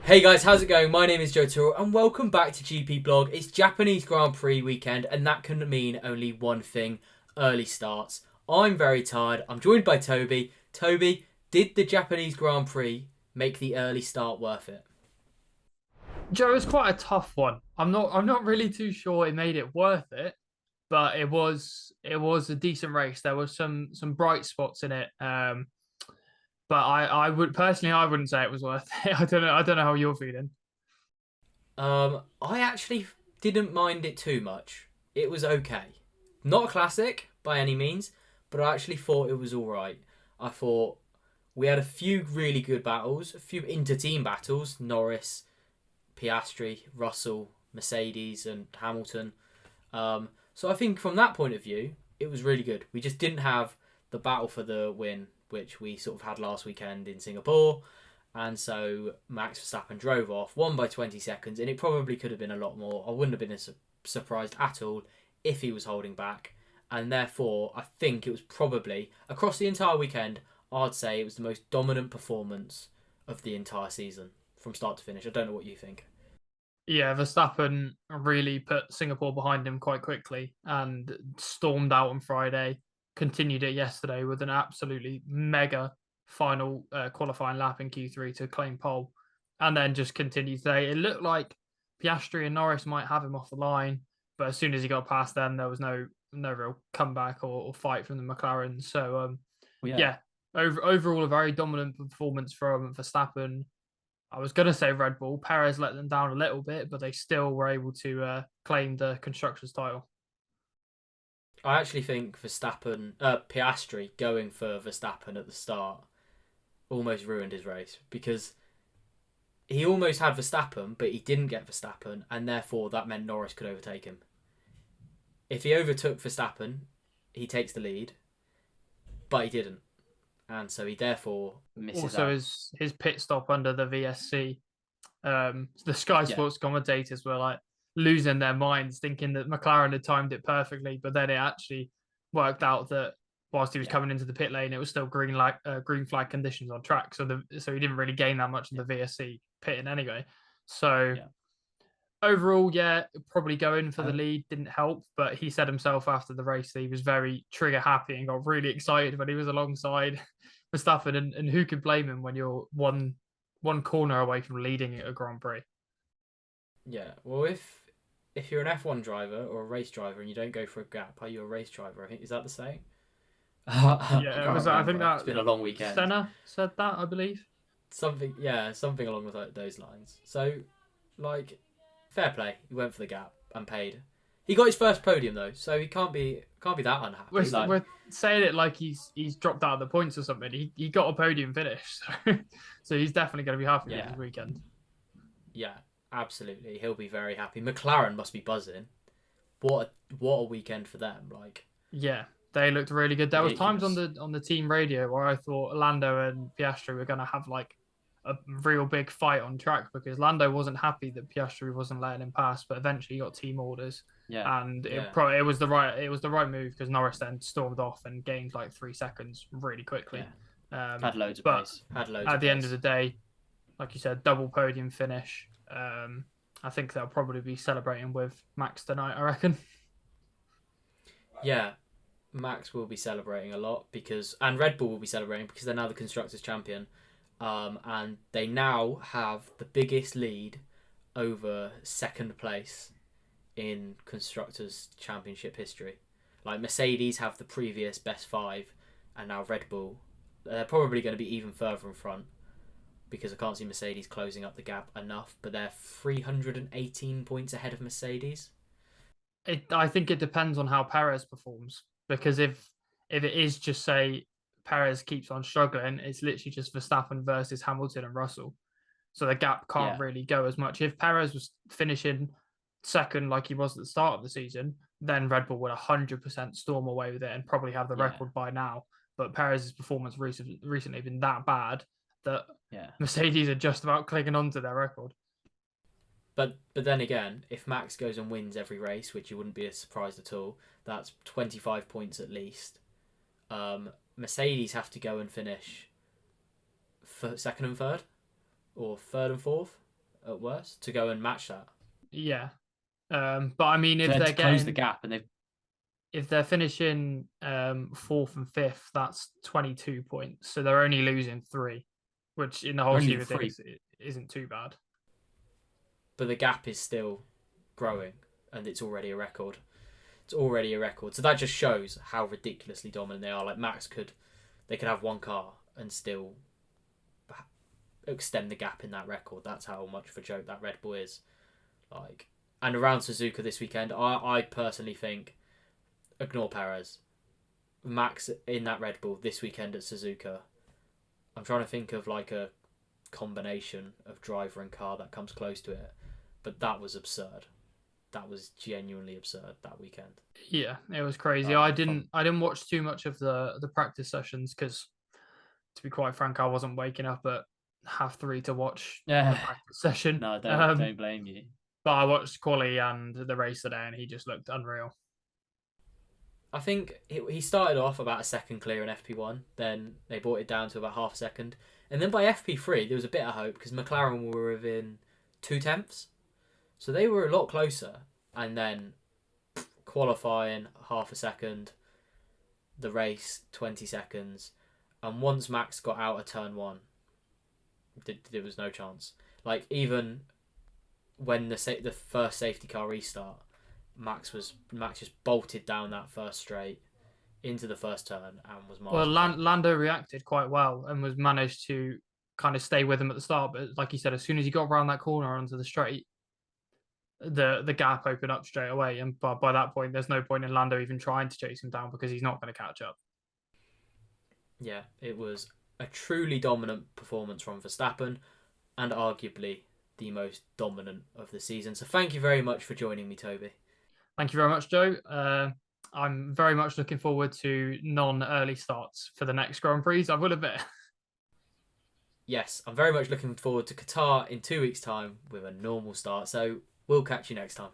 Hey guys, how's it going? My name is Joe Turo and welcome back to GP Blog. It's Japanese Grand Prix weekend and that can mean only one thing, early starts. I'm very tired. I'm joined by Toby. Toby, did the Japanese Grand Prix make the early start worth it? Joe, it's quite a tough one. I'm not really too sure it made it worth it, but it was a decent race. There was some bright spots in it. But I would personally I wouldn't say it was worth it. I don't know how you're feeling. I actually didn't mind it too much. It was okay. Not a classic by any means, but I actually thought it was alright. I thought we had a few really good battles, a few inter-team battles, Norris, Piastri, Russell, Mercedes, and Hamilton. So I think from that point of view, it was really good. We just didn't have the battle for the win, which we sort of had last weekend in Singapore. And so Max Verstappen drove off, won by 20 seconds, and it probably could have been a lot more. I wouldn't have been surprised at all if he was holding back. And therefore, I think it was probably, across the entire weekend, I'd say it was the most dominant performance of the entire season from start to finish. I don't know what you think. Yeah, Verstappen really put Singapore behind him quite quickly and stormed out on Friday. Continued it yesterday with an absolutely mega final qualifying lap in Q3 to claim pole, and then just continued today. It looked like Piastri and Norris might have him off the line, but as soon as he got past them, there was no real comeback or fight from the McLaren. So Well, yeah. yeah, overall a very dominant performance from Verstappen. I was going to say Red Bull. Perez let them down a little bit, but they still were able to claim the constructors' title. I actually think Piastri going for Verstappen at the start almost ruined his race because he almost had Verstappen, but he didn't get Verstappen, and therefore that meant Norris could overtake him. If he overtook Verstappen, he takes the lead, but he didn't, and so he therefore misses Also, out. his pit stop under the VSC, the Sky Yeah, Sports commentators were like losing their minds, thinking that McLaren had timed it perfectly, but then it actually worked out that whilst he was yeah, coming into the pit lane, it was still green flag conditions on track, so he didn't really gain that much in yeah, the VSC pitting anyway. So yeah. overall, yeah, probably going for the Um, lead didn't help, but he said himself after the race that he was very trigger happy and got really excited when he was alongside Verstappen. And who could blame him when you're one corner away from leading a Grand Prix? yeah. Well, if you're an F1 driver or a race driver and you don't go for a gap, are you a race driver? I think is that the saying? I Yeah, it can't was. I think remember. It's that been a long weekend. Senna said that, I believe. Something, yeah, something along with those lines. So, like, fair play. He went for the gap and paid. He got his first podium though, so he can't be that We're, unhappy. Like, we're saying it like he's dropped out of the points or something. He got a podium finish, so he's definitely going to be happy with yeah, his weekend. yeah, absolutely. He'll be very happy. McLaren must be buzzing. What a weekend for them. Like, Yeah, they looked really good. There was times on ridiculous. the team radio where I thought Lando and Piastri were going to have like a real big fight on track because Lando wasn't happy that Piastri wasn't letting him pass, but eventually he got team orders, Yeah, and yeah, it was the right move because Norris then stormed off and gained like 3 seconds really quickly. yeah. Um, Had loads of but pace. Had loads at of the end of pace. the day, like you said, double podium finish. I think they'll probably be celebrating with Max tonight. I reckon. Yeah, Max will be celebrating a lot and Red Bull will be celebrating because they're now the constructors champion. And they now have the biggest lead over second place in constructors championship history. Like Mercedes have the previous best five, and now Red Bull. They're probably going to be even further in front because I can't see Mercedes closing up the gap enough. But they're 318 points ahead of Mercedes. I think it depends on how Perez performs because if it is just say Perez keeps on struggling, it's literally just Verstappen versus Hamilton and Russell. So the gap can't Yeah, really go as much. If Perez was finishing second like he was at the start of the season, then Red Bull would 100% storm away with it and probably have the yeah, record by now. But Perez's performance recently been that bad that yeah. Mercedes are just about clinging on to their record. But then again, if Max goes and wins every race, which you wouldn't be surprised at all, that's 25 points at least. Mercedes have to go and finish second and third, or third and fourth. at worst to go and match that. Yeah. But I mean, They if had they're to close the getting, gap, and they've if they're finishing fourth and fifth, that's 22 points. So they're only losing 3, which in the whole Only scheme of 3. things it isn't too bad. But the gap is still growing, and it's already a record. It's already a record. So that just shows how ridiculously dominant they are. Like they could have one car and still extend the gap in that record. That's how much of a joke that Red Bull is. Like, and around Suzuka this weekend, I personally think, ignore Perez, Max in that Red Bull this weekend at Suzuka. I'm trying to think of like a combination of driver and car that comes close to it, but that was absurd. That was genuinely absurd that weekend. Yeah, it was crazy. I didn't watch too much of the practice sessions because, to be quite frank, I wasn't waking up at 3:30 to watch the practice session. No, don't blame you. But I watched quali and the race today, and he just looked unreal. I think he started off about a second clear in FP1, then they brought it down to about half a second, and then by FP3 there was a bit of hope because McLaren were within 0.2, so they were a lot closer. And then qualifying half a second, the race 20 seconds, and once Max got out of turn 1, there was no chance. Like, even when the first safety car restart, Max just bolted down that first straight into the first turn and was Well, Lando reacted quite well and was managed to kind of stay with him at the start. But like you said, as soon as he got around that corner onto the straight, the gap opened up straight away. And by that point, there's no point in Lando even trying to chase him down because he's not going to catch up. Yeah, it was a truly dominant performance from Verstappen, and arguably the most dominant of the season. So thank you very much for joining me, Toby. Thank you very much, Joe. I'm very much looking forward to non-early starts for the next Grand Prix, I will admit. Yes, I'm very much looking forward to Qatar in 2 weeks' time with a normal start. So we'll catch you next time.